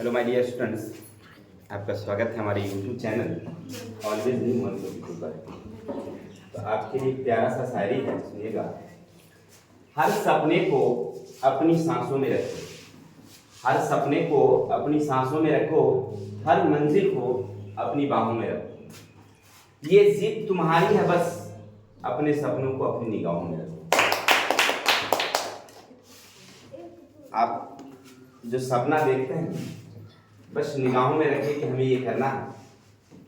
Hello my dear students, आपका स्वागत है हमारे YouTube channel always new one पर। तो आपके लिए एक प्यारा सा शायरी है, सुनिएगा। हर सपने को अपनी सांसों में रखो, हर सपने को अपनी सांसों में रखो, हर मंजिल को अपनी बाहों में रखो। ये जिद तुम्हारी है, बस अपने सपनों को अपनी निगाहों में रखो। आप जो सपना देखते हैं बस निगाहों में रखिए कि हमें ये करना है,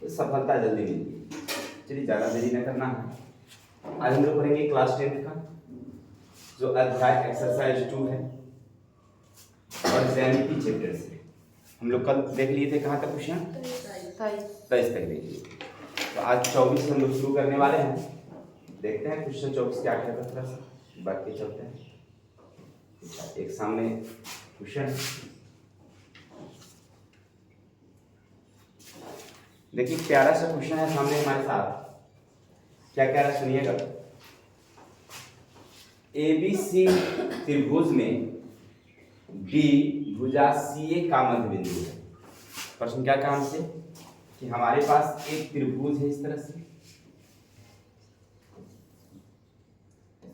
तो सफलता जल्दी मिलेगी। चलिए ज़्यादा देरी न करना है। आज हम लोग पढ़ेंगे क्लास 10 का जो अध्याय एक्सरसाइज 2 है और ज्यामिति चैप्टर से। हम लोग कल देख लिए थे, कहाँ तक क्वेश्चन 23 तक देखिए। तो आज 24 हम लोग शुरू करने वाले हैं। देखते हैं क्वेश्चन 24 क्या क्या था, थोड़ा सा बात के चलते हैं। एक सामने क्वेश्चन देखिए, प्यारा सा क्वेश्चन है सामने हमारे साथ। क्या कह रहा है सुनिएगा। एबीसी त्रिभुज में डी भुजा सीए का मध्य बिंदु है। प्रश्न क्या कहा हमसे कि हमारे पास एक त्रिभुज है इस तरह से,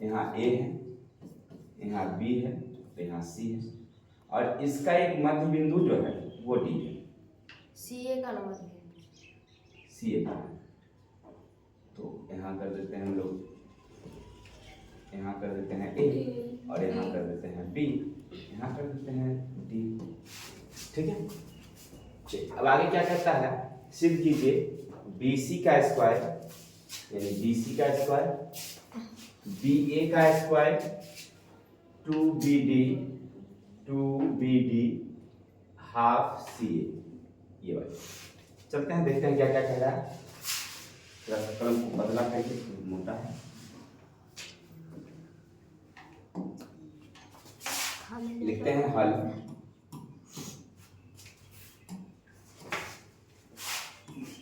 यहाँ ए है, यहाँ बी है, तो यहाँ सी है, और इसका एक मध्य बिंदु जो है वो डी है। सीए का नंबर सी ए, तो यहाँ कर देते हैं हम लोग, यहाँ कर देते हैं ए और यहाँ कर देते हैं बी, यहाँ कर देते हैं डी। ठीक है, चलिए अब आगे क्या कहता है, सिद्ध कीजिए बी सी का स्क्वायर यानी बी सी का स्क्वायर, बी ए का स्क्वायर, 2BD हाफ सी ए। ये वाली चलते हैं, देखते हैं क्या क्या कह रहा है। थोड़ा सा कलम को बदला करके, मोटा है। लिखते हैं हल।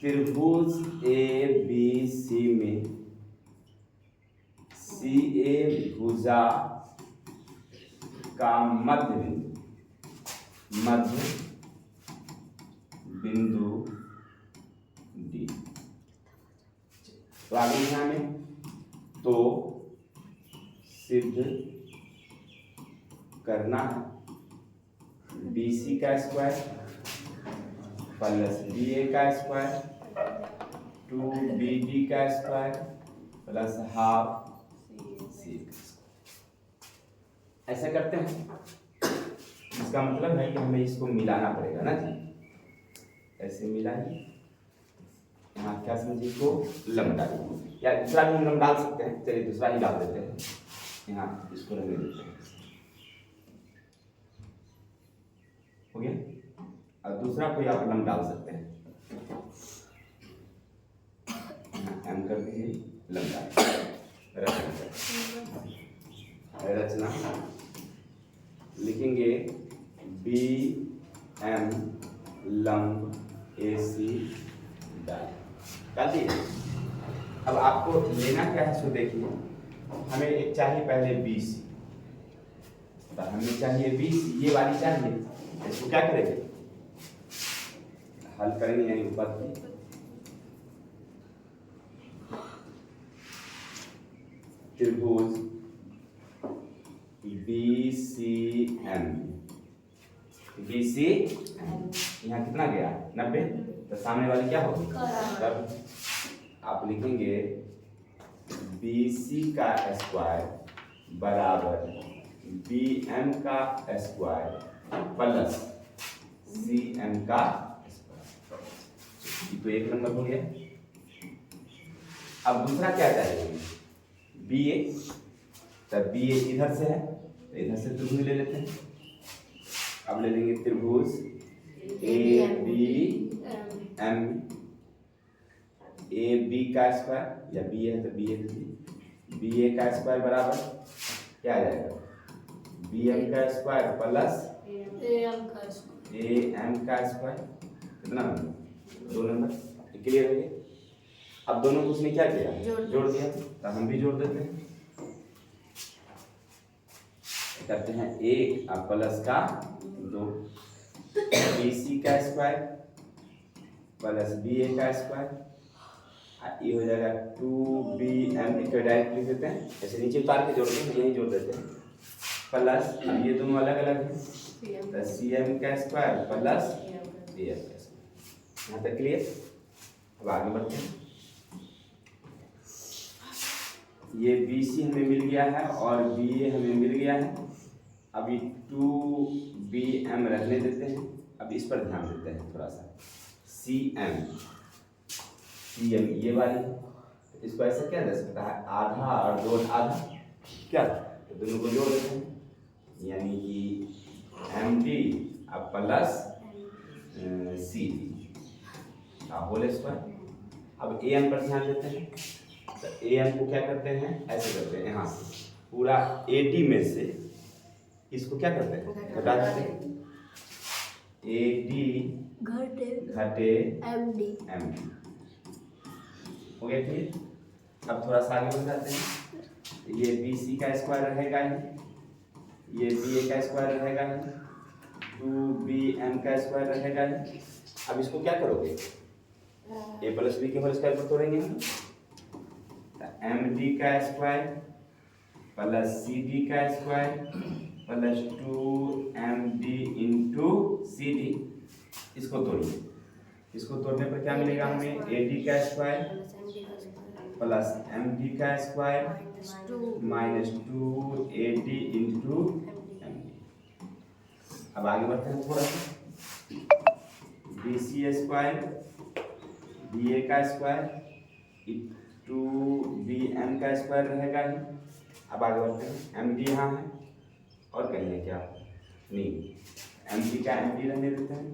त्रिभुज ए बी सी में सी ए भुजा का मध्य बिंदु डी। तो आगे यहाँ में तो सिद्ध करना है बी सी का स्क्वायर प्लस बी ए का स्क्वायर 2BD का स्क्वायर प्लस हाफ सी। ऐसा करते हैं, इसका मतलब है कि हमें इसको मिलाना पड़ेगा ना जी। ऐसे मिलाइए, यहाँ क्या समझिए को लंब डालिए, या दूसरा भी हम लंब डाल सकते हैं। चलिए दूसरा ही डाल देते हैं, यहाँ इसको रहने देते हैं। हो गया, और दूसरा कोई आप लंब डाल सकते हैं। यहाँ एम कर दीजिए, लंब डाल रचना लिखेंगे बी एम लंब ए सी डाल दिए। अब आपको लेना क्या है सो देखिए, हमें एक चाहिए पहले बी सी, तो हमें चाहिए बी सी, ये वाली चाहिए। इसको क्या करेंगे, हल करेंगे यानी ऊपर की त्रिभुज B C M. B C यहाँ कितना गया 90, तो सामने वाली क्या होगी, तब आप लिखेंगे बी सी का स्क्वायर बराबर बी एम का स्क्वायर प्लस सी एम का स्क्वायर। तो एक नंबर हो गया। अब दूसरा क्या चाहिए, बी ए, तब बी ए इधर से है तो इधर से त्रिभुज ले लेते हैं। अब ले लेंगे त्रिभुज A B M, A B का स्क्वायर या बी है तो बी ए, बी ए का स्क्वायर बराबर क्या आ जाएगा, बी एम का स्क्वायर प्लस ए एम का स्क्वायर। कितना नंबर, 2 नंबर। क्लियर हो गया। अब दोनों को उसने क्या किया, जोड़ दिया, तो हम भी जोड़ देते हैं। करते हैं 1 और प्लस का 2, BC का स्क्वायर प्लस बी ए का स्क्वायर, ये हो जाएगा 2bm, इसको डायरेक्ट लिख देते हैं, ऐसे नीचे उतार के जोड़ते हैं, यही जोड़ देते हैं, प्लस अब ये दोनों अलग अलग हैं तो cm का स्क्वायर प्लस dm का स्क्वायर। यहाँ तक क्लियर? अब आगे बढ़ते हैं। ये BC हमें मिल गया है और BA हमें मिल गया है। अभी 2bm रखने देते हैं। अब इस पर ध्यान देते हैं थोड़ा सा। cm ये वाली, इसको ऐसा क्या दे सकता है, आधा और 2 आधा, क्या तो दोनों को जोड़ देते हैं, यानी कि md अब प्लस cd का होल स्क्वायर। अब am पर ध्यान देते हैं तो am को क्या करते हैं, ऐसे करते हैं, यहाँ से पूरा 80 में से इसको क्या करते हैं, घटा देते हैं, 80 घटे md हो गया क्लियर? अब थोड़ा सा आगे बढ़ जाते हैं। ये BC का स्क्वायर रहेगा ही, ये BA का स्क्वायर रहेगा ही, 2bm का स्क्वायर रहेगा ही। अब इसको क्या करोगे, a प्लस बी के होल स्क्वायर पर तोड़ेंगे हम, md का स्क्वायर प्लस cd का square plus 2md into cd, इसको तोड़िए। इसको तोड़ने पर क्या मिलेगा हमें, ad का स्क्वायर प्लस md का square minus 2ad into md। अब आगे बढ़ते हैं थोड़ा सा, bc स्क्वायर ba का स्क्वायर 2bm का स्क्वायर रहेगा ही। अब आगे बढ़ते हैं, md यहाँ है और कहीं है क्या नहीं, md का md रहने देते हैं,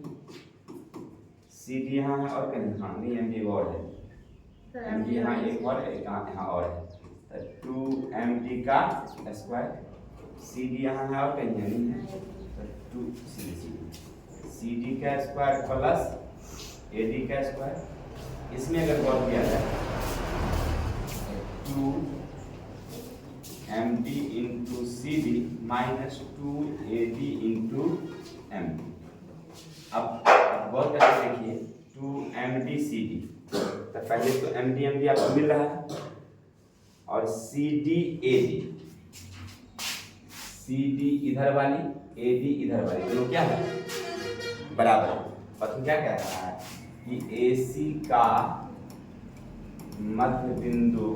cd यहाँ है और कहीं हाँ नहीं, md और है, md यहाँ एक और है, यहाँ और है, तो 2md का स्क्वायर, cd यहाँ है और कहीं नहीं है, तो 2cd का स्क्वायर प्लस ad का स्क्वायर। इसमें अगर गौर किया जाए 2md into cd minus 2ad into md। अब गौर करके देखिए 2md cd, तो पहले तो md आपको मिल रहा है और cd इधर वाली, ad इधर वाली, दोनों क्या है बराबर। और क्या कह रहा है कि AC का मध्य बिंदु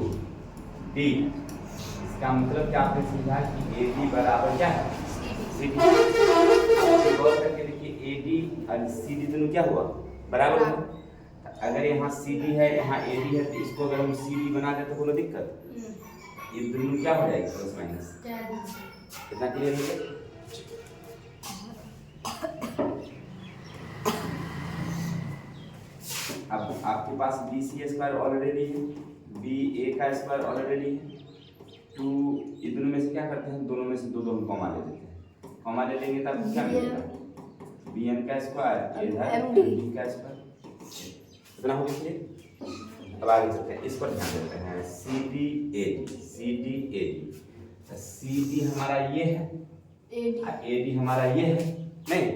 D, इसका मतलब क्या आपने समझा कि AD बराबर क्या है CD। गौर करके देखिए AD और CD दोनों क्या हुआ बराबर हुआ। अगर यहाँ CD है यहाँ AD है तो इसको अगर हम CD बना दें तो कोई दिक्कत, ये दोनों क्या हो जाएगा प्लस माइनस, कितना क्लियर हो गया? अब आपके पास BC स्क्वायर ऑलरेडी है, BA का स्क्वायर ऑलरेडी है, 2 ये दोनों में से क्या करते हैं, दोनों में से दो हम कॉमा ले लेते हैं, कॉमा ले लेंगे तब क्या मिलेगा, BM का स्क्वायर इधर MD का स्क्वायर, इतना हो गया क्लियर? अब आगे चलते हैं, इस पर ध्यान देते हैं, CD हमारा ये है, AD हमारा ये है, नहीं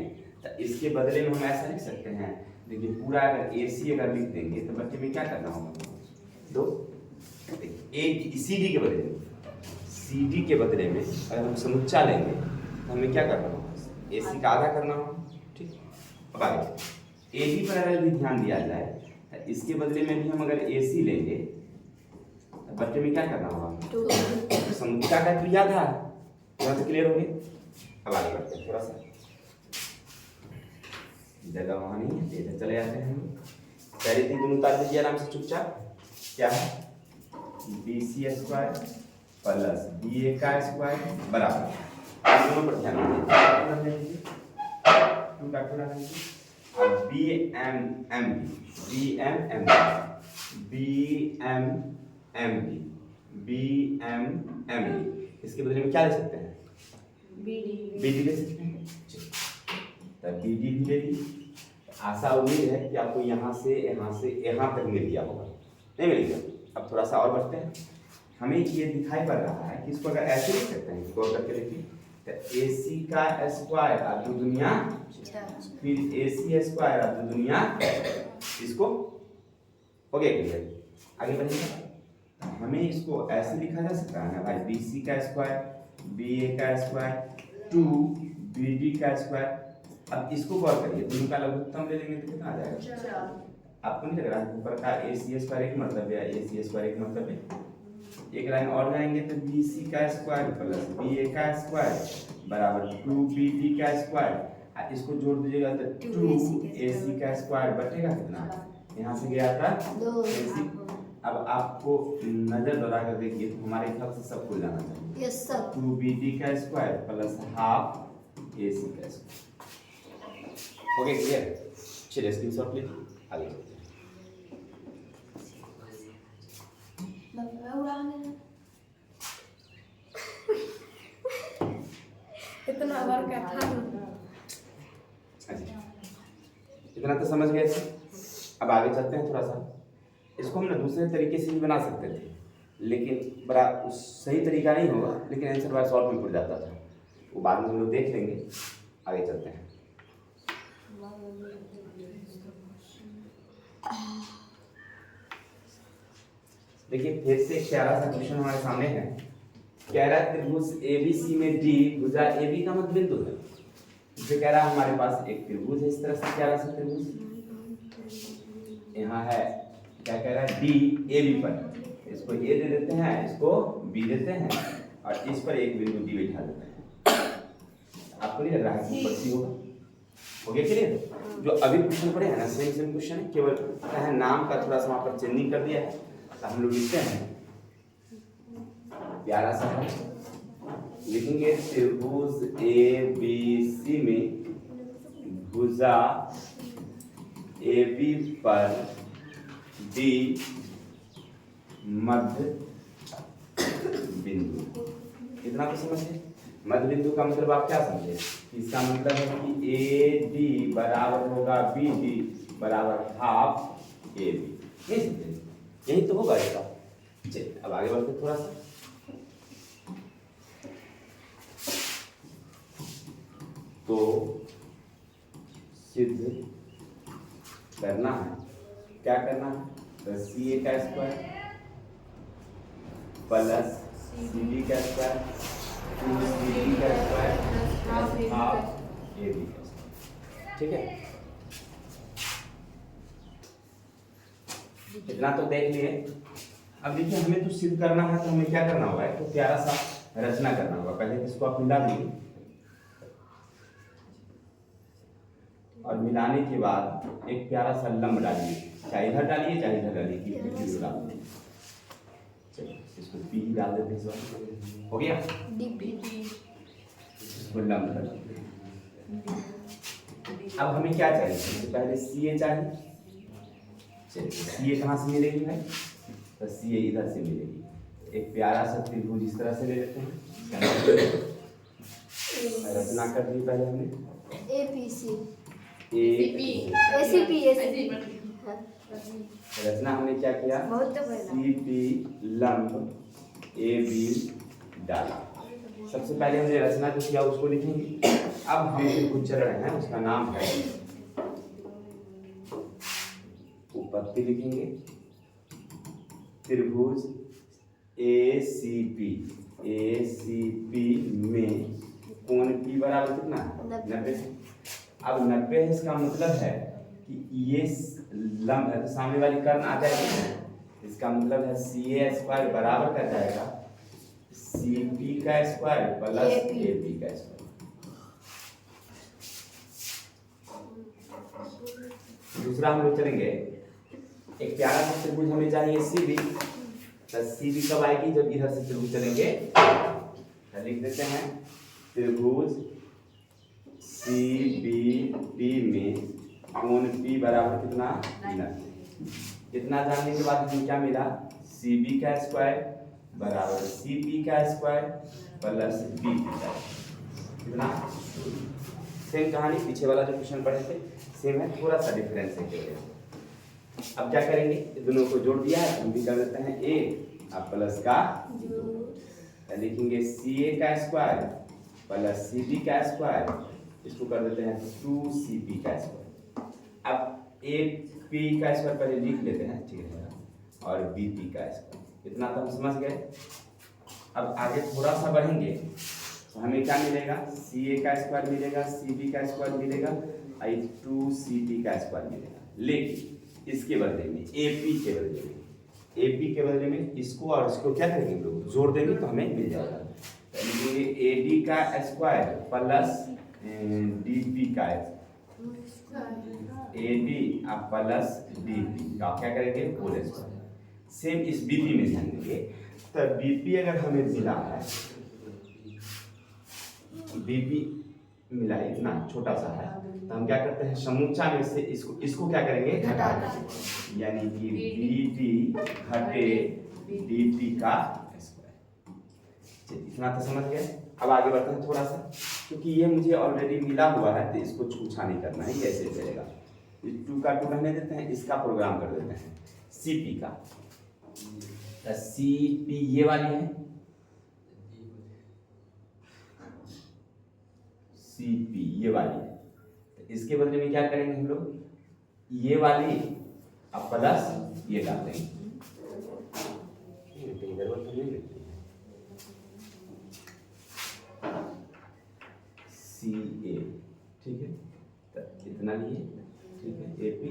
तो इसके बदले में हम ऐसा लिख सकते हैं, देखिए पूरा अगर AC अगर लिख देंगे तो बच्चे में क्या करना होगा, दो CD के बदले में अगर हम समुच्चा लेंगे तो हमें क्या करना होगा, AC का आधा करना होगा, ठीक। अब आगे AD पर अगर भी ध्यान दिया जाए तो इसके बदले में भी हम अगर AC लेंगे तो बच्चे में क्या करना होगा, समुच्चा का तो याद है, थोड़ा सा क्लियर हो गया। अब आगे बढ़ते हैं, थोड़ा सा जगह वहाँ नहीं है, इधर चले जाते हैं हम। पहले तीन दोनों उतार दीजिए आराम से चुपचाप, क्या है BC स्क्वायर प्लस BA का स्क्वायर बराबर, दोनों पर ध्यान दीजिए, 2 का पूरा लीजिए। अब BMMD, इसके बदले में क्या ले सकते हैं, BD ले सकते हैं, तो BD भी ले लीजिए। आशा उम्मीद है कि आपको यहाँ से यहाँ तक मिल गया होगा, नहीं मिल गया? अब थोड़ा सा और बढ़ते हैं, हमें ये दिखाई पड़ रहा है कि इसको अगर ऐसे लिख सकते हैं, गौर करके देखिए, तो AC का स्क्वायर और 2 दुनिया फिर AC स्क्वायर अब जो दुनिया इसको हो गया क्लियर। आगे बढ़ेगा, हमें इसको ऐसे लिखा जा सकता है ना भाई, BC का स्क्वायर, BA का स्क्वायर, 2BD का स्क्वायर। अब इसको गौर करिए, दोनों का लघुत्तम ले लेंगे तो कितना आ जाएगा? आपको नहीं लग रहा है ऊपर का AC स्क्वायर एक मतलब है, AC स्क्वायर एक मतलब है? एक लाइन और जाएंगे तो BC का स्क्वायर प्लस BA का स्क्वायर बराबर 2BD का स्क्वायर। इसको जोड़ दीजिएगा तो 2AC का स्क्वायर बचेगा कितना? यहाँ से गया था AC। अब आपको नजर दौड़ा कर देखिए तो हमारे ख्याल से सब खुल जाना चाहिए। Yes sir. 2BD का स्क्वायर प्लस हाफ AC का स्क्वायर। Okay clear? चलिए स्क्रीनशॉट लीजिए, आगे बढ़ते हैं। इतना बार का था। इतना तो समझ गए थे। अब आगे चलते हैं थोड़ा सा। इसको हम ना दूसरे तरीके से भी बना सकते थे, लेकिन बड़ा सही तरीका नहीं होगा, लेकिन आंसर बड़ा शॉर्ट में पड़ जाता था। वो बाद में हम लोग देख लेंगे। आगे चलते हैं। देखिए फिर से एक प्यारा सा क्वेश्चन हमारे सामने है। कह रहा है त्रिभुज ABC में D भुजा AB का मध्य बिंदु है। जो कह रहा है हमारे पास एक त्रिभुज है, इस तरह से प्यारा सा त्रिभुज यहाँ है। क्या कह रहा है? D AB पर, इसको A दे देते हैं, इसको B देते हैं और इस पर एक बिंदु D बिठा देते हैं। आपको नहीं लग रहा है कि ऊपर C होगा? हो गया क्लियर? जो अभी क्वेश्चन पढ़े हैं ना, सेम सेम क्वेश्चन है, केवल क्या है नाम का थोड़ा सा वहाँ पर चेंजिंग कर दिया है। तो हम लोग लिखते हैं प्यारा सा लिखेंगे त्रिभुज ABC में भुजा AB पर D मध्य बिंदु। इतना तो समझिए। मध्य बिंदु का मतलब आप क्या समझे? इसका मतलब है कि AD बराबर होगा BD बराबर हाफ AB। नहीं समझे? यही तो होगा इसका। चलिए अब आगे बढ़ते थोड़ा सा। तो सिद्ध करना है, क्या करना है? तो CA का स्क्वायर प्लस CD का स्क्वायर 2CD का स्क्वायर हाफ AB का स्क्वायर। ठीक है, इतना तो देख लिए। अब देखिए हमें तो सिद्ध करना है, तो हमें क्या करना होगा? तो प्यारा सा रचना करना होगा। पहले इसको आप मिला दीजिए और मिलाने के बाद एक प्यारा सा लंब डालिए, चाहे इधर डालिए चाहे इधर डालिए, चलिए इसको P डाल देते हैं। इस बार हो गया, इसको लंब डाल देते हैं। अब हमें क्या चाहिए? सबसे पहले CA चाहिए। चलिए CA कहाँ से मिलेगी भाई? तो CA इधर से मिलेगी। एक प्यारा सा त्रिभुज इस तरह से ले लेते हैं। रचना कर दी पहले हमने रचना हमने क्या किया? CP लंब AB डाला। सबसे पहले हमने रचना जो किया उसको लिखेंगे। अब हम कुछ चरण है, उसका नाम है उत्पत्ति लिखेंगे। त्रिभुज ACP में कोण P बराबर कितना? 90। अब 90 है, इसका मतलब है कि ये लंब है तो सामने वाली कर्ण आ जाएगी। इसका मतलब है CA स्क्वायर बराबर कर जाएगा CP का स्क्वायर प्लस AB का स्क्वायर। दूसरा हम लोग चलेंगे, एक प्यारा सा त्रिभुज हमें चाहिए CB। CB कब आएगी? जब इधर से त्रिभुज चलेंगे। लिख देते हैं त्रिभुज CBD में कोण P बराबर कितना? 90। इतना जानने के बाद हमें क्या मिला? CB का स्क्वायर बराबर CP का स्क्वायर प्लस B का कितना? सेम कहानी पीछे वाला जो क्वेश्चन पढ़े थे सेम है, थोड़ा सा डिफरेंस है केवल। अब क्या करेंगे? दोनों को जोड़ दिया है, हम भी कर देते हैं A अब प्लस का लिखेंगे CA का स्क्वायर प्लस CB का स्क्वायर इसको कर देते हैं 2cp का स्क्वायर। अब AP का स्क्वायर पहले लिख लेते हैं, ठीक है, और BP का स्क्वायर। इतना तो हम समझ गए। अब आगे थोड़ा सा बढ़ेंगे तो हमें क्या मिलेगा, CA का स्क्वायर मिलेगा, CB का स्क्वायर मिलेगा, 2CP का स्क्वायर मिलेगा। लेकिन इसके बदले में AP के बदले में इसको और इसको क्या करेंगे हम लोग, जोड़ देंगे तो हमें मिल जाएगा। लिखेंगे AD का स्क्वायर प्लस DP का AD प्लस DP का क्या करेंगे, होल स्क्वायर। सेम इस BP में ध्यान देंगे, तो BP अगर हमें मिला है, BP मिला इतना छोटा सा है, तो हम क्या करते हैं, समूचा में से इसको क्या करेंगे, घटा देंगे, यानी कि BD घटे DP का स्क्वायर। इतना तो समझ गए। अब आगे बढ़ते हैं थोड़ा सा, क्योंकि ये मुझे ऑलरेडी मिला हुआ है तो इसको छूछा नहीं करना है, ऐसे चलेगा। 2 का 2 रहने देते हैं, इसका प्रोग्राम कर देते हैं CP का। CP ये वाली है, CP ये वाली है, तो इसके बदले में क्या करेंगे हम लोग, ये वाली अब प्लस ये डाल देंगे। जरूरत तो नहीं लगती है। CA, ठीक है, तो इतना लिए, ठीक है, AP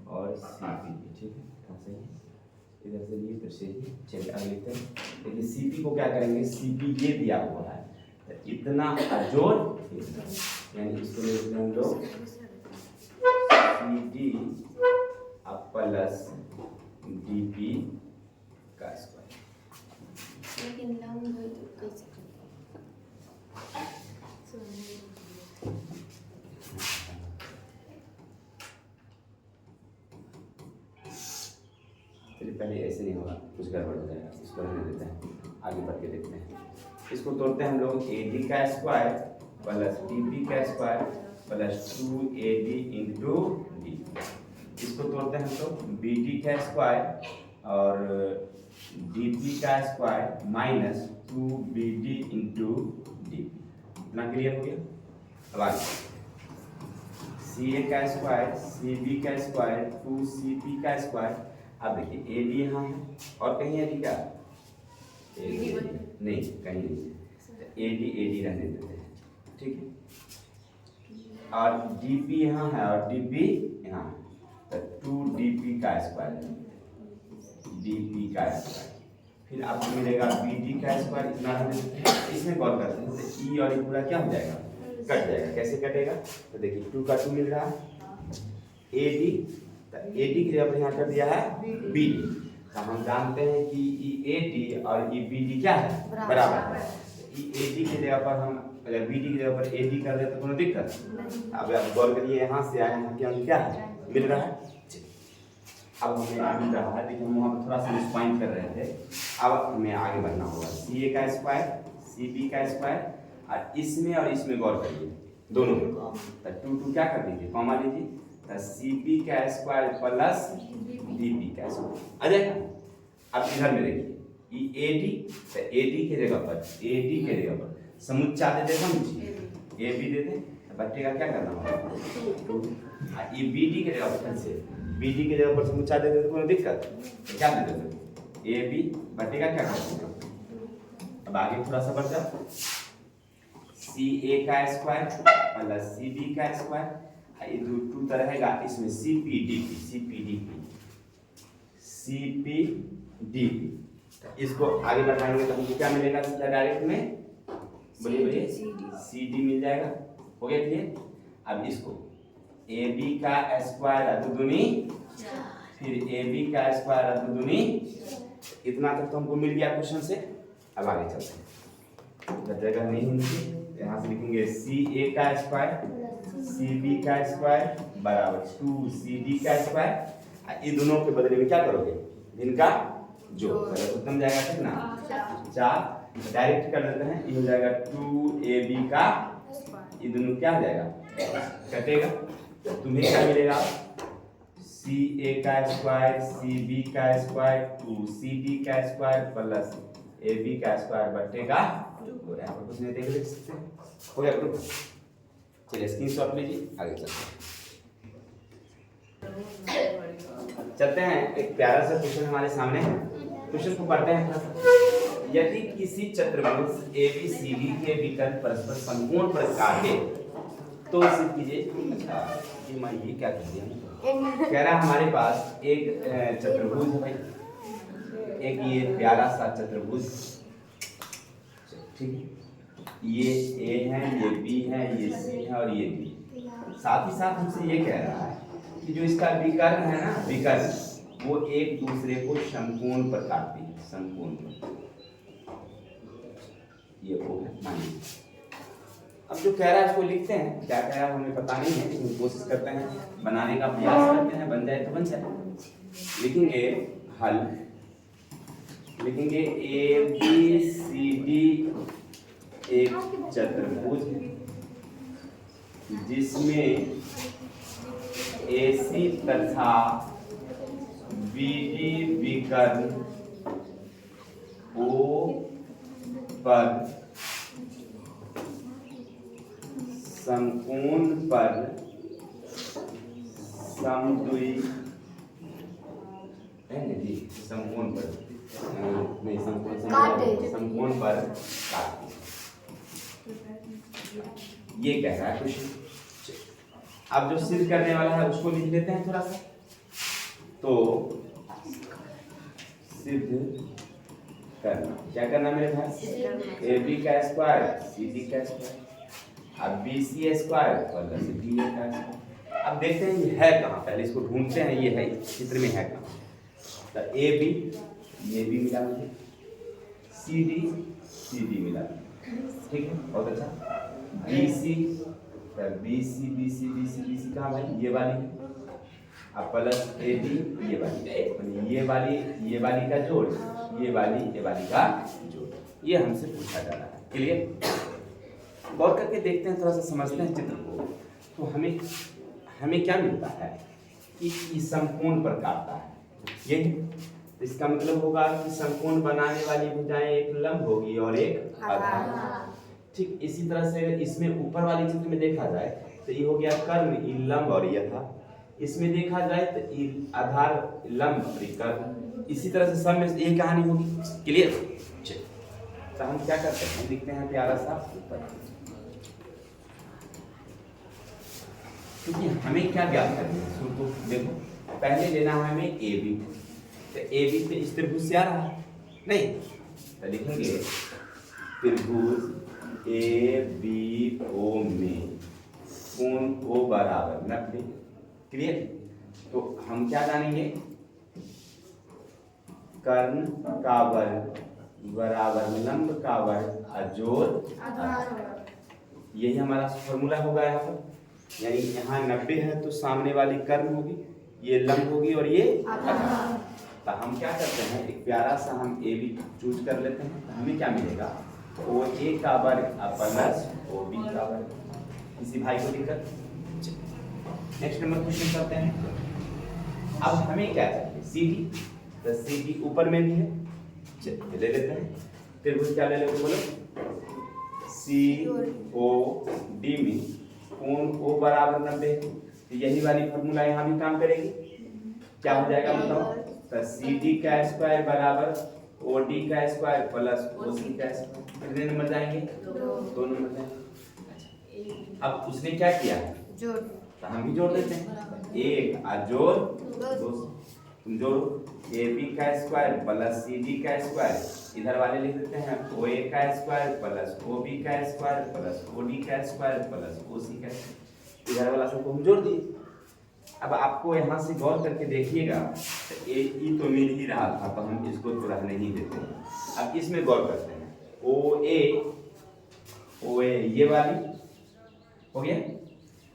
और CP, ठीक है, ऐसे ही इधर से लिए फिर से ही। चलिए आगे देखते हैं। देखिए CP को क्या करेंगे, CP ये दिया हुआ है, तो इतना जोड़, यानी इसको ले लेते हैं हम लोग CD प्लस DP का स्क्वायर। लेकिन लंब हो तो कैसे चलिए पहले ऐसे नहीं होगा, कुछ गड़बड़ हो जाएगा, इसको रहने देते हैं, आगे बढ़ के देखते हैं। इसको तोड़ते हैं हम लोग, AD का स्क्वायर प्लस DP का square plus 2AD into D। इसको तोड़ते हैं हम लोग, BD का स्क्वायर और DP का square minus 2BD into D। इतना क्लियर हो गया। अब आगे CA का स्क्वायर, CB का स्क्वायर, 2CP का स्क्वायर। अब देखिए AD यहाँ है और कहीं AD का नहीं, कहीं नहीं, AD रहने देते हैं, ठीक है, और DP यहाँ है और DP यहाँ है, तो 2DP का स्क्वायर, DP का स्क्वायर। फिर आपको मिलेगा BD का स्क्वायर, इतना रहने देते हैं। इसमें गौर करते हैं तो E और E पूरा क्या हो जाएगा, कट जाएगा। कैसे कटेगा, तो देखिए 2 का 2 मिल रहा है, AD, तो AD की जगह पर यहाँ कर दिया है BD। तो हम जानते हैं कि EAD और EBD क्या है, बराबर है। EAD की जगह पर हम अगर BD की जगह पर AD कर दे तो कोई दिक्कत। अब आप गौर करिए, यहाँ से आए यहाँ के क्या है, मिल रहा है। अब हमें मिल रहा है, देखिए हम वहाँ पर थोड़ा सा मिस पॉइंट कर रहे थे। अब हमें आगे बढ़ना होगा, CA का स्क्वायर, CB का स्क्वायर, और इसमें गौर करिए दोनों में, तो 2 क्या कर दीजिए, कॉमा लीजिए, तो CP का स्क्वायर प्लस DP का स्क्वायर आ जाएगा। अब इधर में देखिए EAD, तो AD के जगह पर समुच्चा दे देता हूँ, AB दे दें, बट्टे का क्या करना होगा 2, और EBD के जगह पर से BD के जगह पर समुच्चा दे देते कोई दिक्कत, तो क्या दे देते AB बट्टे का क्या करना होगा। अब आगे थोड़ा सा बढ़ जाओ, CA का स्क्वायर प्लस CB का स्क्वायर, ये 2 तो रहेगा, इसमें CPDP। इसको आगे बढ़ाएंगे तो हमको क्या मिलेगा, सीधा डायरेक्ट में बोलिए CD मिल जाएगा। हो गया क्लियर। अब इसको AB का स्क्वायर दुगुनी, फिर AB का स्क्वायर दुगुनी, इतना तक तो हमको मिल गया क्वेश्चन से। अब आगे चलते हैं, जगह नहीं मिलती, यहाँ से लिखेंगे CA का स्क्वायर, CB का स्क्वायर बराबर 2CD का स्क्वायर। ये दोनों के बदले में क्या करोगे, इनका जो उत्तम जाएगा, ठीक ना, 4 डायरेक्ट कर देते हैं, ये हो जाएगा 2AB का, ये दोनों क्या हो जाएगा, कटेगा, तो तुम्हें क्या मिलेगा, CA का स्क्वायर, CB का स्क्वायर, 2CD का स्क्वायर प्लस AB का स्क्वायर बटेगा 2। यहाँ पर कुछ नहीं देख सकते, हो गया। चलिए स्क्रीनशॉट लीजिए, आगे चलते हैं। एक प्यारा सा क्वेश्चन हमारे सामने है, क्वेश्चन को पढ़ते हैं थोड़ा सा। यदि किसी चतुर्भुज एबीसीडी के विकर्ण परस्पर समकोण पर काटे तो सिद्ध कीजिए। अच्छा ये मैं ये क्या कर दिया, कह रहा हमारे पास एक चतुर्भुज है भाई, एक ये प्यारा सा चतुर्भुज, ठीक है, ये ए है, ये बी है, ये सी है और ये डी। साथ ही साथ हमसे ये कह रहा है कि जो इसका विकर्ण है ना, विकर्ण वो एक दूसरे को समकोण पर काटती है, समकोण पर। ये वो है मानिए। अब जो कह रहा है उसको लिखते हैं, क्या कह रहा है हमें पता नहीं है, लेकिन कोशिश करते हैं बनाने का प्रयास करते हैं, बन जाए तो बन जाए। लिखेंगे हल, लिखेंगे ए बी सी डी एक चतुर्भुज है जिसमें AC तथा BD विकर्ण O पर समकोण पर समद्वि जी समकोण पर नहीं समकोण पर काटती। ये कह रहा है क्वेश्चन। अब जो सिद्ध करने वाला है उसको लिख लेते हैं थोड़ा सा। तो सिद्ध करना क्या करना मेरे भाई, ए बी का स्क्वायर सी डी का स्क्वायर, अब B C square plus D A का स्क्वायर। अब देखते हैं ये है कहाँ, पहले इसको ढूंढते हैं, ये है चित्र में है कहाँ। तो ए बी, ये भी मिला मुझे, सी डी मिला, ठीक है बहुत अच्छा। बी सी कहाँ भाई, ये वाली, अब प्लस ए डी ये वाली, ये वाली का जोड़, ये वाली का जोड़, ये हमसे पूछा जा रहा है। क्लियर, गौर करके देखते हैं, थोड़ा सा समझते हैं चित्र को। तो हमें क्या मिलता है कि समकोण पर काटता है, यही इसका मतलब होगा कि समकोण बनाने वाली भुजाएं एक लंब होगी और एक आधार। ठीक इसी तरह से इसमें ऊपर वाली चित्र में देखा जाए तो ये हो गया कर्ण, ये लंब और ये था। इसमें देखा जाए तो ये आधार लंब और ये कर्ण। इसी तरह से सब में ये कहानी होगी। क्लियर, तो हम क्या करते हैं, लिखते हैं प्यारा सा ऊपर, क्योंकि हमें क्या ज्ञात करना है। शुरू को देखो, पहले लेना है हमें ए बी, तो ए बी पे इस त्रिभुज से आ रहा है नहीं, तो लिखेंगे त्रिभुज ए बी ओ में कोण ओ बराबर 90। क्लियर, तो हम क्या जानेंगे, कर्ण का वर्ग बराबर लंब का वर्ग अजोड़ आधार। यही हमारा फॉर्मूला होगा यहाँ पर। यानी यहाँ 90 है तो सामने वाली कर्ण होगी, ये लंब होगी और ये आधार। तो हम क्या करते हैं, एक प्यारा सा हम ए बी चूज कर लेते हैं। तो हमें क्या मिलेगा, ओ ए का वर्ग प्लस ओ बी का वर्ग। किसी भाई को दिक्कत। नेक्स्ट नंबर क्वेश्चन करते हैं। अब हमें क्या चाहिए, सी डी, तो सी डी ऊपर में भी है, चलिए ले लेते हैं। त्रिभुज क्या ले लेते बोलो, सी ओ डी में कोण ओ बराबर 90। तो यही वाली फॉर्मूला यहाँ भी काम करेगी। क्या हो जाएगा बताओ, तो सी डी का स्क्वायर बराबर ओ डी का स्क्वायर प्लस ओ सी का स्क्वायर। कितने नंबर जाएंगे, 2 नंबर जाएंगे। अब उसने क्या किया, जोड़, तो हम भी जोड़ देते हैं। एक जोड़ 2, तुम जोड़ो, ए बी का स्क्वायर प्लस सी डी का स्क्वायर, इधर वाले लिख देते हैं ओ ए का स्क्वायर प्लस ओ बी का स्क्वायर प्लस ओ डी का स्क्वायर प्लस ओ सी का स्क्वायर, इधर वाला सबको हम जोड़ दिए। अब आपको यहाँ से गौर करके देखिएगा, तो ए तो मिल ही रहा था, तो हम इसको तो रहने नहीं देते हैं। अब इसमें गौर करते हैं, ओ ए ये वाली हो गया,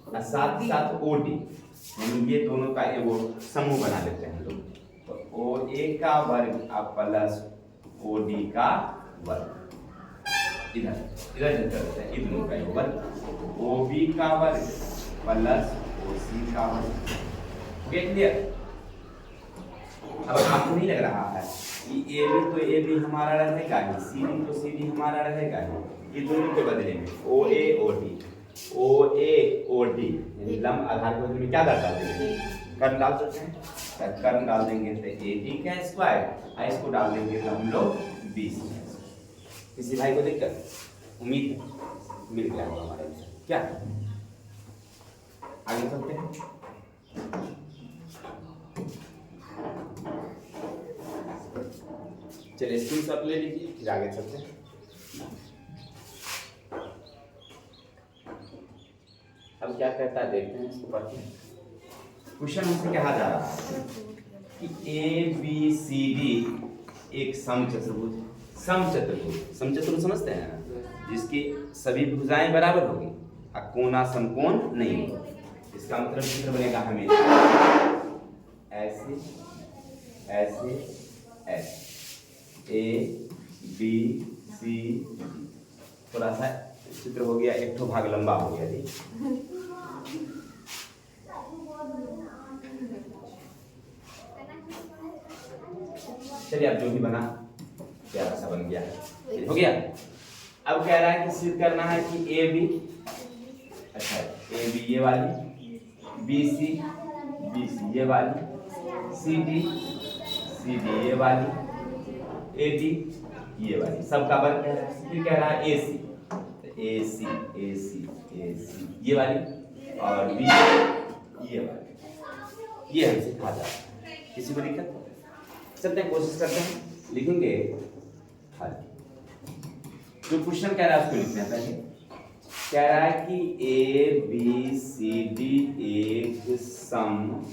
और साथ ही साथ ओ डी, यानी ये दोनों का वो समूह बना लेते हैं हम लोग। तो ओ ए का वर्ग प्लस ओ डी का वर्ग, इधर करते हैं, इन दोनों का वर्ग, ओ बी का वर्ग प्लस ओ सी का वर्ग। Okay clear. अब आपको नहीं लग रहा है कि ए बी तो ए बी हमारा रहेगा ही, सी डी तो सी डी हमारा रहेगा ही, ये दोनों के बदले में ओ ए ओ डी, ओ ए ओ डी, यानी लंब आधार के में क्या डाल देंगे, कर्ण डाल सकते हैं। तो कर्ण डाल देंगे तो ए डी का स्क्वायर, और इसको डाल देंगे तो हम लोग बी सी। किसी भाई को दिक्कत? उम्मीद है मिल गया होगा हमारे क्या। आगे चलते हैं। चलिए स्क्रीनशॉट ले लीजिए, फिर आगे चलते हैं। अब क्या कहता है देखते हैं, इसको पढ़ते हैं। क्वेश्चन हमसे कहा जा रहा है कि ए बी सी डी एक समचतुर्भुज, समचतुर्भुज, समचतुर्भुज समझते हैं ना, जिसकी सभी भुजाएं बराबर होगी और कोना समकोण नहीं होगा। इसका मतलब चित्र बनेगा हमेशा ऐसे ऐसे ऐसे, ए बी सी, थोड़ा सा चित्र हो गया, एक तो भाग लंबा हो गया जी। चलिए अब जो भी बना प्यारा सा बन गया है, हो गया। अब कह रहा है कि सिद्ध करना है कि ए बी, अच्छा ए बी ये वाली, बी सी ये वाली, सी डी ये वाली, ए डी ये वाली, सबका वर्ग कह रहा है। फिर कह रहा है ए सी, ए सी ये वाली, और बी ये वाली, ये हमसे कहा जा रहा है। किसी को दिक्कत? चलते हैं, कोशिश करते हैं, लिखेंगे हल। जो क्वेश्चन कह रहा है उसको लिखना है पहले। कह रहा है कि ए बी सी डी एक समचतुर्भुज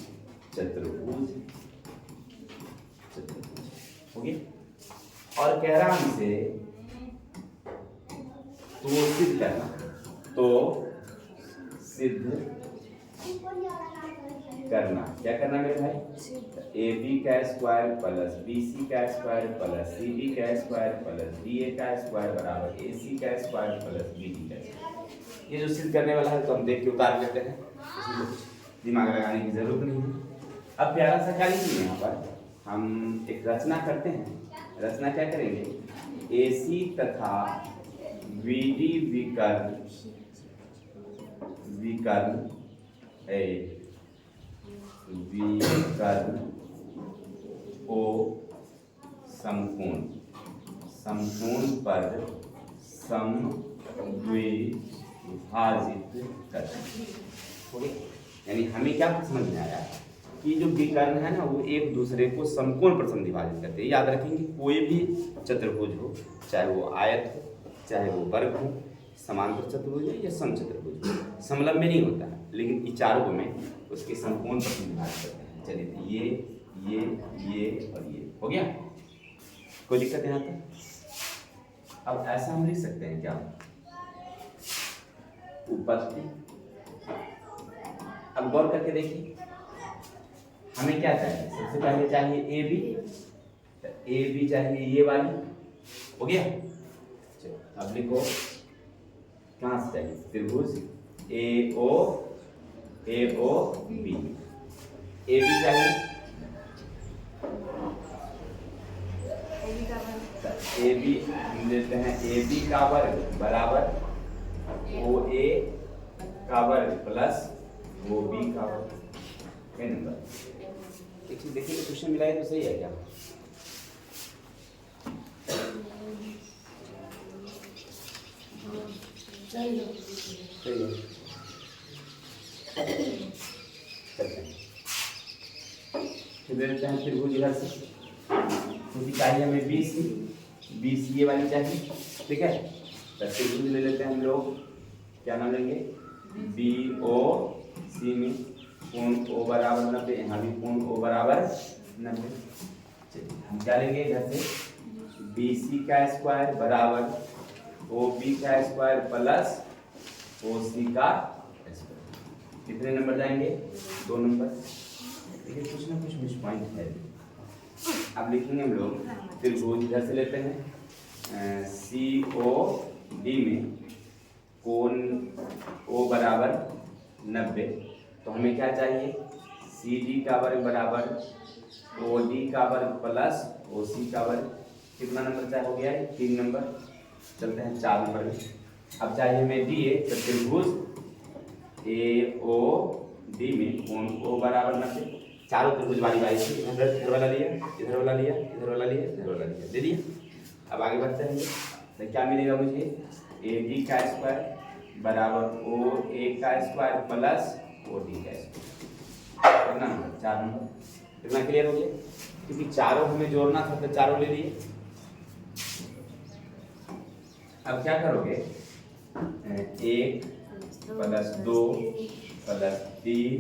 हो गया, और कह रहा हमसे तो सिद्ध करना, तो सिद्ध करना क्या करना मेरे भाई, ए बी का स्क्वायर प्लस बी सी का स्क्वायर प्लस सी डी का स्क्वायर प्लस डी ए का स्क्वायर बराबर ए सी का स्क्वायर प्लस बी डी का स्क्वायर। ये जो सिद्ध करने वाला है तो हम देख के उतार लेते हैं, इसमें कुछ दिमाग लगाने की जरूरत नहीं है। अब प्यारा सा क्या लिखेंगे, यहाँ पर हम एक रचना करते हैं। रचना क्या करेंगे, ए सी तथा वी डी विकर्ण ओ समकोण, समकोण पर समद्विभाजित करते हैं। यानी हमें क्या समझ में आया कि जो विकर्ण है ना, वो एक दूसरे को समकोण पर समद्विभाजित करते हैं। याद रखेंगे, कोई भी चतुर्भुज हो, चाहे वो आयत हो, चाहे वो वर्ग हो, समांतर चतुर्भुज हो या समचतुर्भुज हो, समलंब में नहीं होता है, लेकिन इन चारों में उसके समकोण पर समद्विभाजित करते हैं। चलिए तो ये और ये हो गया, कोई दिक्कत यहाँ तक? अब ऐसा हम लिख सकते हैं क्या, उपपत्ति। अब गौर करके देखिए, हमें क्या चाहिए, सबसे पहले चाहिए ए बी, तो ए बी चाहिए ये वाली, हो गया। चलो अब लिखो, कहाँ से चाहिए, त्रिभुज ए ओ बी, ए बी चाहिए, ए बी हम लेते हैं, ए बी का वर्ग बराबर ओ ए का वर्ग प्लस ओ बी का वर्ग। क्या नंबर, एक चीज देखिए तो क्वेश्चन मिला है तो सही है क्या? सही है, चलते हैं फिर लेते हैं त्रिभुज इधर से, क्योंकि चाहिए हमें बी सी ये वाली चाहिए, ठीक है। तो त्रिभुज ले लेते हैं हम लोग, क्या नाम लेंगे, बी ओ सी में कोण ओ बराबर 90, यहाँ भी कोण ओ बराबर 90। चलिए हम क्या लेंगे इधर से, बी सी का स्क्वायर बराबर ओ बी का स्क्वायर प्लस ओ सी का स्क्वायर। कितने नंबर जाएंगे, 2 नंबर। देखिए कुछ ना कुछ मिस पॉइंट है। अब लिखेंगे हम लोग, त्रिभुज इधर से लेते हैं, सी ओ डी में कोण ओ बराबर 90, तो हमें क्या चाहिए, सी डी का वर्ग बराबर ओ डी का वर्ग प्लस ओ सी का वर्ग। कितना नंबर चाहिए, हो गया है 3 नंबर। चलते हैं 4 नंबर में। अब चाहिए हमें डी ए, तो त्रिभुज AOD में कोण O बराबर 90। चारों त्रिभुज वाली थी, इधर वाला लिया, इधर वाला लिया, इधर वाला लिया, इधर वाला लिया, दे दिया। अब आगे बढ़ते हैं तो क्या मिलेगा मुझे, AD का स्क्वायर बराबर OA का स्क्वायर प्लस OD का स्क्वायर। कितना नंबर, 4 नंबर। कितना क्लियर हो गया, क्योंकि चारों हमें जोड़ना था तो चारों ले लिए। अब क्या करोगे, 1 प्लस 2 प्लस 3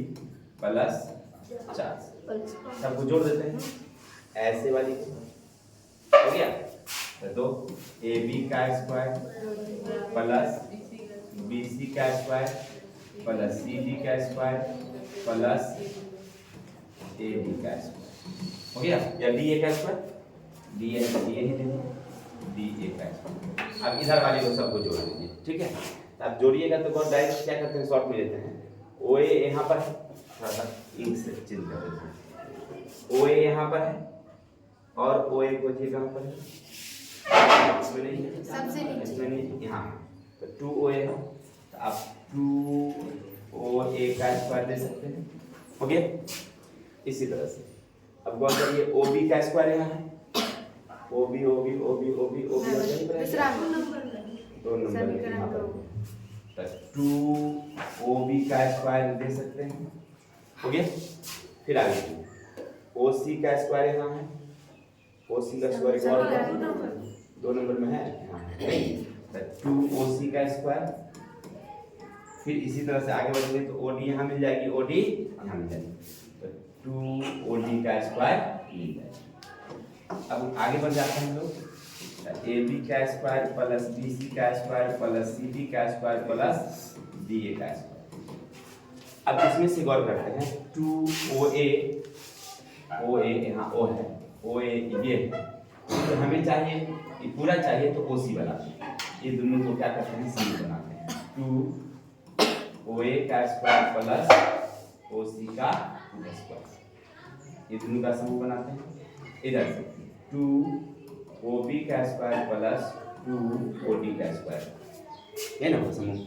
प्लस 4 सबको जोड़ देते हैं, ऐसे वाली हो गया। तो AB का स्क्वायर प्लस BC का स्क्वायर प्लस CD का स्क्वायर प्लस AB का स्क्वायर हो गया, या DA का स्क्वायर, DA है तो DA ही दे DA का स्क्वायर। अब इधर वाले को सबको जोड़ दीजिए, ठीक है। तो आप जोड़िएगा तो बहुत डायरेक्ट क्या करते हैं, शॉर्ट में लेते हैं। OA यहाँ पर है, थोड़ा सा इंक से चिन्ह कर देते हैं। OA यहाँ पर है और OA को जी कहाँ पर है, इसमें नहीं है, सबसे नीचे, इसमें नहीं, यहाँ। तो 2OA है, तो आप 2OA का स्क्वायर दे सकते हैं, हो गया। इसी तरह से अब गौर करिए, OB का स्क्वायर यहाँ है, OB दूसरा दो नंबर यहाँ पर, तो 2OB का स्क्वायर दे सकते हैं, हो गया। फिर आगे OC का स्क्वायर यहाँ है, OC का स्क्वायर 2 नंबर में है, तो 2OC का स्क्वायर। फिर इसी तरह से आगे बढ़ेंगे तो OD यहाँ मिल जाएगी, OD यहाँ मिल जाएगी, तो 2OD का स्क्वायर मिल जाएगा। अब आगे बढ़ जाते हैं हम लोग, AB का स्क्वायर प्लस BC का स्क्वायर प्लस CD का स्क्वायर प्लस DA का स्क्वायर। अब इसमें से गौर करते हैं, 2OA, OA यहाँ O है, OA ये है, तो हमें चाहिए ये पूरा चाहिए तो OC बनाते हैं, ये दोनों को क्या करते हैं, C बनाते हैं। 2OA का स्क्वायर प्लस OC का स्क्वायर, ये दोनों का समूह बनाते हैं। इधर से 2OB का स्क्वायर प्लस 2OD का स्क्वायर, ये ना वो समूह।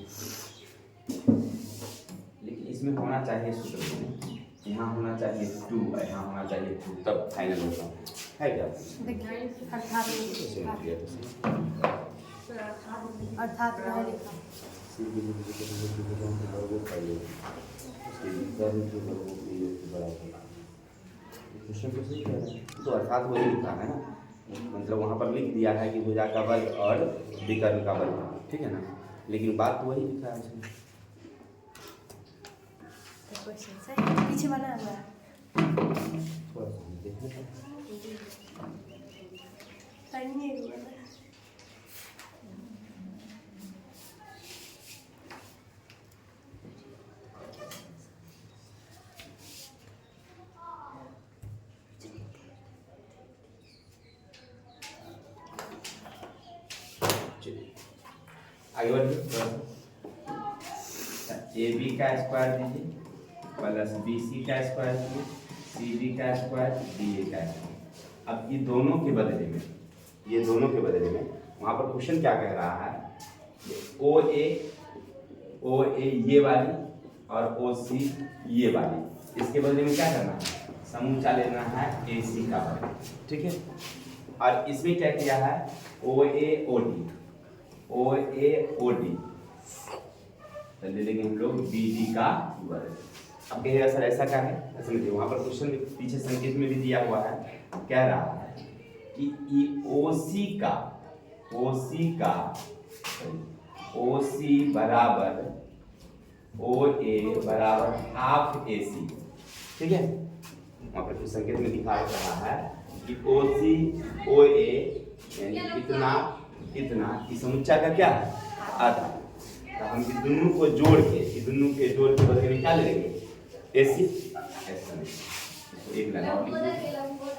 लेकिन इसमें होना चाहिए सूत्र में, यहाँ होना चाहिए 2 और यहाँ होना चाहिए 2, तब फाइनल होता है क्या? अर्थात तो अर्थात वही लिखा है ना, मतलब वहाँ पर लिख दिया है कि भुजा का वर्ग और विकर्ण का वर्ग, ठीक है ना, लेकिन बात तो वही लिखा है उसमें। पीछे बना हुआ है, थोड़ा सा हम देखें आगे बढ़िए थोड़ा सा। AB का स्क्वायर दीजिए प्लस BC का स्क्वायर दीजिए, CD का स्क्वायर, DA का स्क्वायर। अब ये दोनों के बदले में, वहाँ पर क्वेश्चन क्या कह रहा है, OA ये वाली और OC ये वाली, इसके बदले में क्या करना है, समूचा लेना है AC का वर्ग, ठीक है। और इसमें क्या किया है, OAOD, तो ले लेंगे हम लोग BD का वर्ग। अब कहेगा सर ऐसा क्या है, समझिए वहाँ पर क्वेश्चन पीछे संकेत में भी दिया हुआ है, कह रहा है कि OC बराबर OA बराबर हाफ AC, ठीक है। वहाँ पर कुछ संकेत में दिखा रहा है कि OC OA यानी इतना इस समुच्चय का क्या है, आधा। तो हम इस दोनों को जोड़ के, बदले में क्या ले लेंगे, AC, ऐसा एक लगा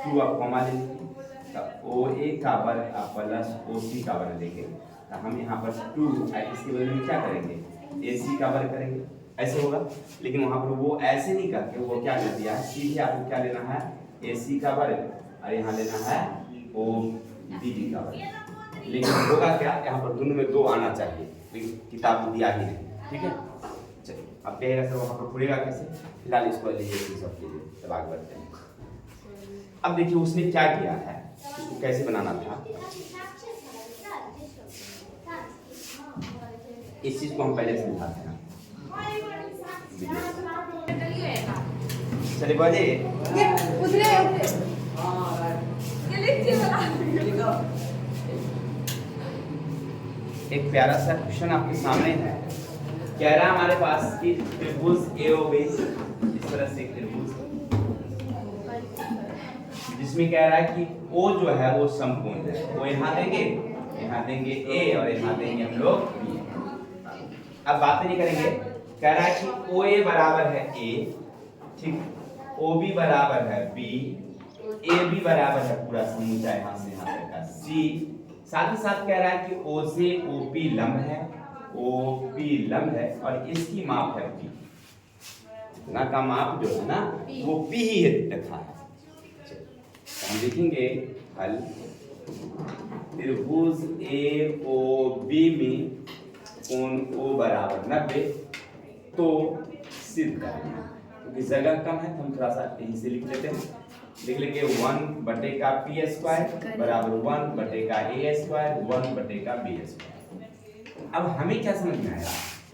2 आप कॉमा ले लीजिए, तो OA का वर्ग आप प्लस OC का वर्ग देंगे, तो हम यहाँ पर 2 इसके बदले में क्या करेंगे, AC का वर्ग करेंगे, ऐसे होगा। लेकिन वहाँ पर वो ऐसे नहीं करके वो क्या कर दिया है, सीधे आपको क्या लेना है, AC का वर्ग और यहाँ लेना है OBD का वर्ग। लेकिन होगा क्या, यहाँ पर दोनों में 2 आना चाहिए, लेकिन किताब में दिया ही नहीं, ठीक है। चलिए अब कहेगा सर वहाँ पर पूरेगा कैसे, फिलहाल इसको लीजिए सब कीजिए, तब आगे बढ़ते हैं। अब देखिए उसने क्या किया है, इसको कैसे बनाना था, इस चीज को हम पहले समझाते हैं। चलिए बाजे एक प्यारा सा क्वेश्चन आपके सामने है। कह रहा है हमारे पास कि त्रिभुज एओबी, इस तरह से त्रिभुज जिसमें कह रहा है कि ओ जो है वो समकोण है, वो यहाँ देंगे ए और यहाँ देंगे हम लोग बी। अब बातें नहीं करेंगे, कह रहा है कि ओ ए बराबर है ए, ठीक, ओ बी बराबर है बी, ए बी बराबर है पूरा समूचा यहाँ से यहाँ तक का सी। साथ ही साथ कह रहा है कि ओ से ओ पी लंब है, ओ पी लंब है और इसकी माप है पी। इतना का माप जो है ना वो पी ही रखा है। तो हम लिखेंगे हल त्रिभुज ए ओ बी में कोण ओ बराबर 90, तो सिद्ध करेंगे। क्योंकि जगह कम है तो हम थोड़ा सा यहीं से लिख लेते हैं, लिख लेंगे 1 का पी स्क्वायर बराबर 1 का ए स्क्वायर 1 का बी स्क्वायर। अब हमें क्या समझ में आया,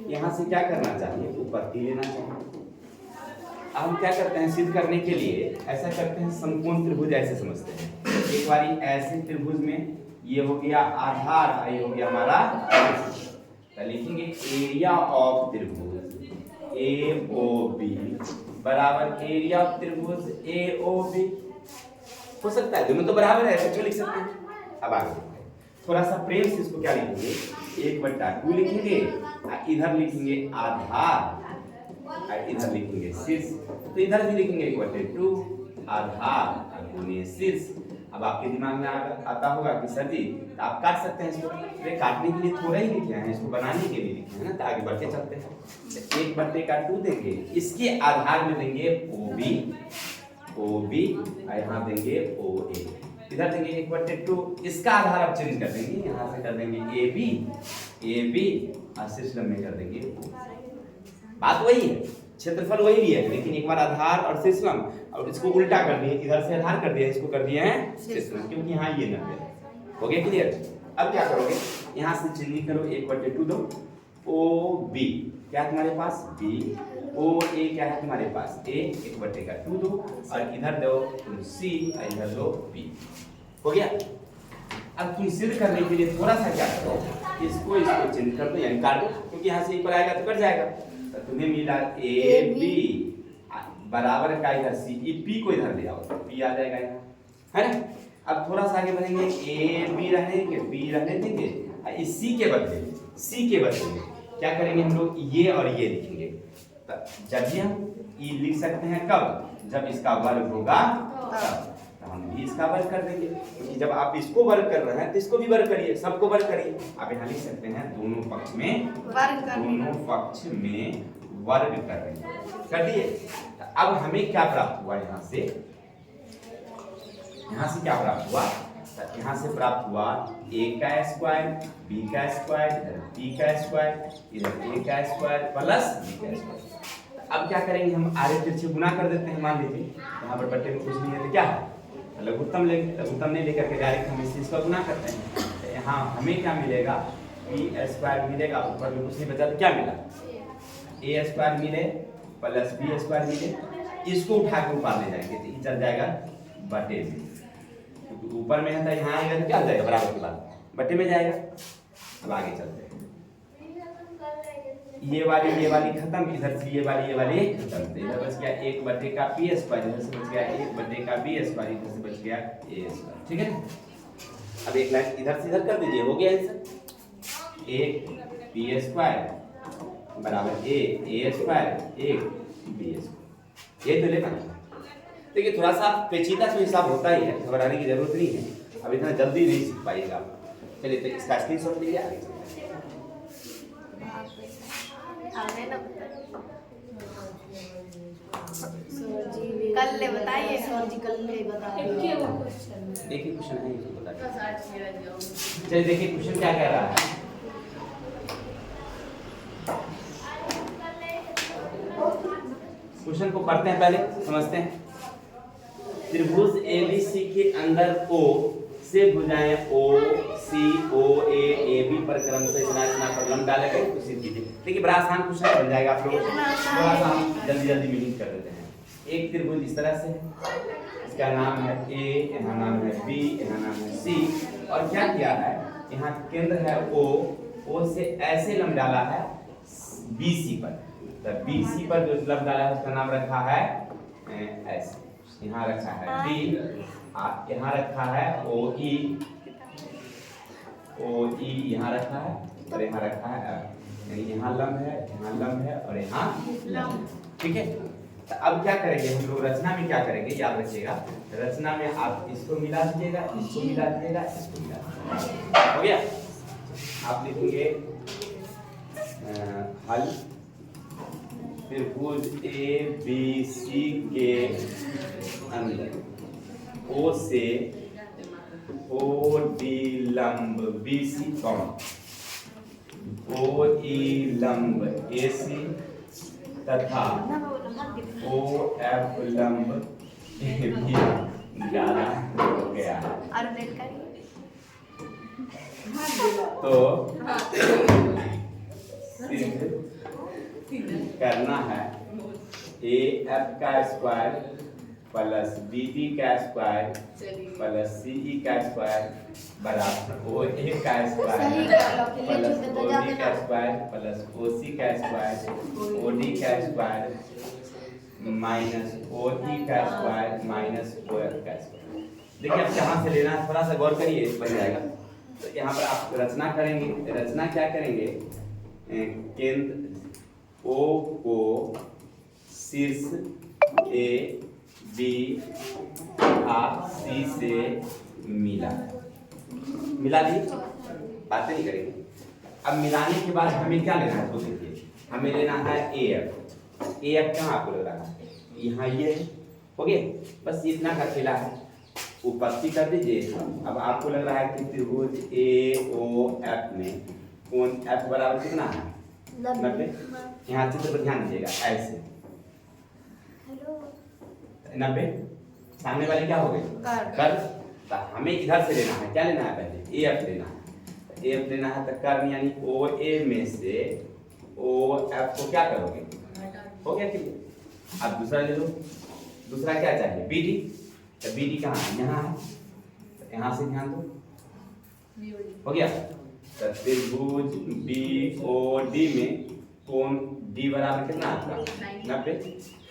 यहाँ से क्या करना चाहिए, ऊपर पी लेना चाहिए। अब हम क्या करते हैं, सिद्ध करने के लिए ऐसा करते हैं, समकोण त्रिभुज ऐसे समझते हैं। एक बारी ऐसे त्रिभुज में ये हो गया आधार, ये हो गया हमारा, तो लिखेंगे एरिया ऑफ त्रिभुज ए ओ बी बराबर एरिया ऑफ त्रिभुज ए ओ बी। हो सकता है दोनों तो बराबर है, ऐसे लिख सकते हैं। अब आगे थोड़ा सा प्रेम से इसको क्या लिखेंगे, 1/2 लिखेंगे, इधर लिखेंगे आधार, इधर लिखेंगे शीर्ष, तो इधर भी लिखेंगे 1/2 आधार गुणे शीर्ष। अब आपके दिमाग में आता होगा कि सर जी तो आप काट सकते हैं इसको, तो काटने के लिए थोड़ा ही लिखे हैं, इसको बनाने के लिए लिखे हैं ना, तो आगे बढ़ते चलते हैं। तो 1/2 देंगे, इसके आधार में देंगे ओ बी और यहाँ देंगे ओ ए, इधर देंगे 1/2, इसका आधार आप चेंज कर देंगे, यहाँ से कर देंगे ए बी और शीर्ष में कर देंगे ओ। बात वही है, क्षेत्रफल वही भी है, लेकिन एक बार आधार और शीर्ष लंब, और इसको उल्टा कर दिए, इधर से आधार कर दिया, इसको कर दिए हैं शीर्ष लंब, क्योंकि यहाँ ये 90 हो गया। क्लियर? अब क्या करोगे, यहाँ से चिन्हित करो 1/2 दो, ओ बी क्या है तुम्हारे पास बी, ओ ए क्या है तुम्हारे पास ए, 1/2 दो और इधर दो तुम सी और इधर दो बी। हो गया? अब तुम सिद्ध करने के लिए थोड़ा सा क्या करो, इसको चेंज कर दो, यानी काट दो, क्योंकि यहाँ से ऊपर आएगा तो कट जाएगा। तो तुम्हें मिला ए बी बराबर का इधर सी, पी को इधर ले आओ, पी आ जाएगा यहाँ, है ना। अब थोड़ा सा आगे बढ़ेंगे, ए बी रहेंगे, बी रहने देंगे, इस सी के बदले क्या करेंगे हम लोग, ये और ये लिखेंगे। जब भी हम ई लिख सकते हैं कब, जब इसका वर्ग होगा तब, तो हम भी इसका वर्ग कर देंगे, क्योंकि जब आप इसको वर्ग कर रहे हैं तो इसको भी वर्ग करिए, सबको वर्ग करिए। आप यहाँ लिख सकते हैं दोनों पक्ष में वर्ग कर रहे हैं, कर दिए। अब हमें क्या प्राप्त हुआ, यहाँ से क्या प्राप्त हुआ, यहाँ से प्राप्त हुआ a का स्क्वायर, b का स्क्वायर, इधर b का स्क्वायर, इधर a का स्क्वायर प्लस b का स्क्वायर। अब क्या करेंगे, हम आगे तिरछे गुना कर देते हैं। मान लीजिए यहाँ पर बट्टे में कुछ नहीं है तो क्या है, लघुत्तम लेंगे, लघुत्तम नहीं लेकर के डायरेक्ट हम इस चीज का गुना करते हैं। तो यहाँ हमें क्या मिलेगा, b स्क्वायर मिलेगा, ऊपर में कुछ नहीं बचा तो क्या मिला, a स्क्वायर मिले प्लस b स्क्वायर मिले, इसको उठा के ऊपर ले जाएंगे तो ये चल जाएगा बटे में, ऊपर में है तो यहाँ आएगा तो क्या हो जाएगा, बराबर के बाद बटे में जाएगा। अब आगे चलते हैं, ये वाली खत्म, इधर से ये वाली खत्म, तो इधर बच गया 1 का पी स्क्वायर, इधर से बच गया 1 का बी स्क्वायर, इधर से बच गया ए स्क्वायर। ठीक है ना। अब एक लाइन इधर से इधर कर दीजिए, हो गया आंसर, 1 पी स्क्वायर बराबर ए स्क्वायर 1 बी स्क्वायर। ये तो लेना देखिए, थोड़ा सा पेचीदा से हिसाब होता ही है, घबराने की जरूरत नहीं है, अब इतना जल्दी नहीं सीख पाइएगा। चलिए तो इसका स्क्रीनशॉट लीजिए, आगे चलते हैं। कल ले बताइए, सर जी कल ले बताइए। देखिए क्वेश्चन है, इसको बताइए। चलिए देखिए क्वेश्चन क्या कह रहा है, क्वेश्चन को पढ़ते हैं, पहले समझते हैं। त्रिभुज ABC के अंदर O से भुजाएं O C O A AB पर क्रमशः इतना पर लंब डाले गए उसी कीजिए। देखिए बड़ा आसान क्वेश्चन बन जाएगा आप लोगों को, थोड़ा सा हम जल्दी मीनिंग कर देते हैं। एक त्रिभुज इस तरह से है, इसका नाम है A, यहाँ नाम है B, यहाँ नाम है C, और क्या किया है, यहाँ केंद्र है O से ऐसे लंब डाला है BC पर, तो BC पर जो लंब डाला है उसका नाम रखा है ऐसे, यहाँ रखा है D, यहाँ रखा है OE, यहाँ रखा है और यहाँ रखा है F, यानी यहाँ लंब है और यहाँ लंब, ठीक है। तो अब क्या करेंगे हम लोग, रचना में क्या करेंगे याद रखिएगा, रचना में आप इसको मिला दीजिएगा, इसको मिला दीजिएगा, इसको मिला दीजिएगा, हो गया। आप लिखेंगे हल त्रिभुज ABC के अंदर O से OD लंब BC OE लंब AC तथा OF लंब AB डाला गया है। तो करना है AF का स्क्वायर प्लस BB का स्क्वायर प्लस CE का स्क्वायर बराबर OA का स्क्वायर प्लस OB का स्क्वायर प्लस OC का स्क्वायर OD का स्क्वायर माइनस OE का स्क्वायर माइनस OF का स्क्वायर। देखिए अब कहाँ से लेना है थोड़ा सा गौर करिए, बन जाएगा। तो यहाँ पर आप रचना करेंगे, रचना क्या करेंगे, केंद्र O को शीर्ष A B C से मिला दी, बातें नहीं करेंगे। अब मिलाने के बाद हमें क्या लेना है, तो देखिए हमें लेना है AF कहाँ आपको लग रहा है, यहाँ ये हो गया, बस इतना का खेला है, उपस्थिति कर दीजिए। अब आपको लग रहा है कि त्रिभुज AOF में कोण F बराबर कितना है 90। यहाँ चित्र पर ध्यान दीजिएगा, ऐसे 90, सामने वाले क्या हो गए कर, तो हमें इधर से लेना है, क्या लेना है, पहले AF लेना है। AF लेना है तो कर्ण यानी OA में से OF को क्या करोगे, हो गया, ठीक है। अब दूसरा ले लो, दूसरा क्या चाहिए BD, तो BD कहाँ है, यहाँ है, तो यहाँ से ध्यान दो, हो गया। तो त्रिभुज BOD में कोण D बराबर कितना आपका 90,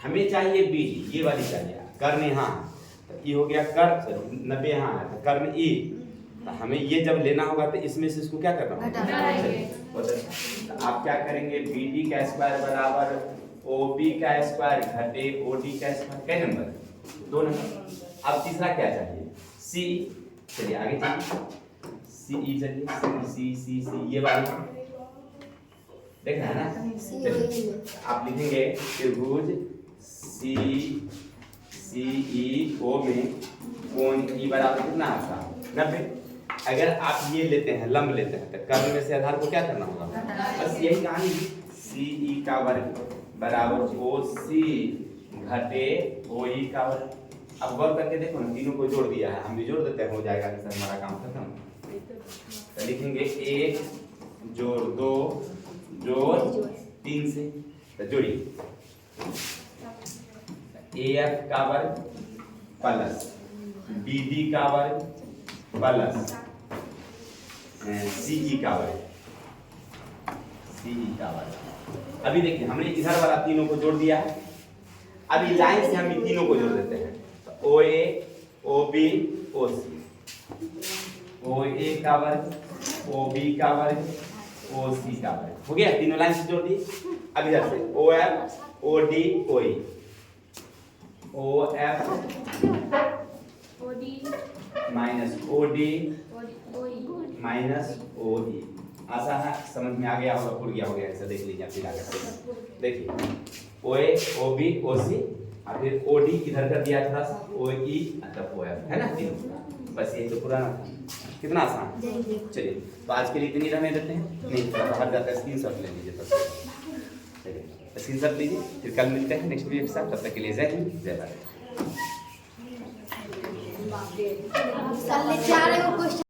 हमें चाहिए BD, ये वाली चाहिए, कर्ण यहाँ, तो ये हो गया कर 90 यहाँ है, तो कर्ण E, तो हमें ये जब लेना होगा तो इसमें से इसको क्या करना होगा, तो आप क्या करेंगे, BD का स्क्वायर बराबर OB का स्क्वायर घटे OD का स्क्वायर, कै नंबर, 2 नंबर। अब तीसरा क्या चाहिए CE, चलिए आगे चलिए, CE चलिए C ये वाली देखना है ना, चलिए आप लिखेंगे त्रिभुज CEO में कोण E बराबर कितना आपका 90। अगर आप ये लेते हैं, लंब लेते हैं, तो कर्ण में से आधार को क्या करना होगा, बस यही कहानी, CE का वर्ग बराबर OC घटे OE का वर्ग। अब गौर करके देखो ना, तीनों को जोड़ दिया है, हम भी जोड़ देते हैं, हो जाएगा कि सर हमारा काम खत्म। तो लिखेंगे 1 जोड़ 2 जोड़ 3 से, तो जोड़िए AF का वर्ग प्लस BD का वर्ग प्लस CE का वर्ग, अभी देखिए हमने इधर वाला तीनों को जोड़ दिया है, अभी लाइन से हम इन तीनों को जोड़ देते हैं, तो OA OB OC, OA का वर्ग OB का वर्ग OC का वर्ग, हो गया, तीनों लाइन से जोड़ दी। अब इधर से OF OD OE, OF minus OD minus OE, आसान है, समझ में आ गया होगा, उड़ गया होगा, ऐसा देख लीजिए, फिर आगे देखिए OA OB OC, और फिर OD इधर कर दिया थोड़ा सा, OE मतलब OF, है ना तीनों, बस ये तो पुराना था, कितना आसान। चलिए तो आज के लिए इतनी रहने देते हैं, नहीं थोड़ा हट जाता है, स्क्रीनशॉट ले लीजिए, चलिए। स्क्रीनशॉट लीजिए, फिर कल मिलते हैं नेक्स्ट वीडियो के साथ। तब तक के लिए जय हिंद जय भारत। कल ले जा रहे हो क्वेश्चन।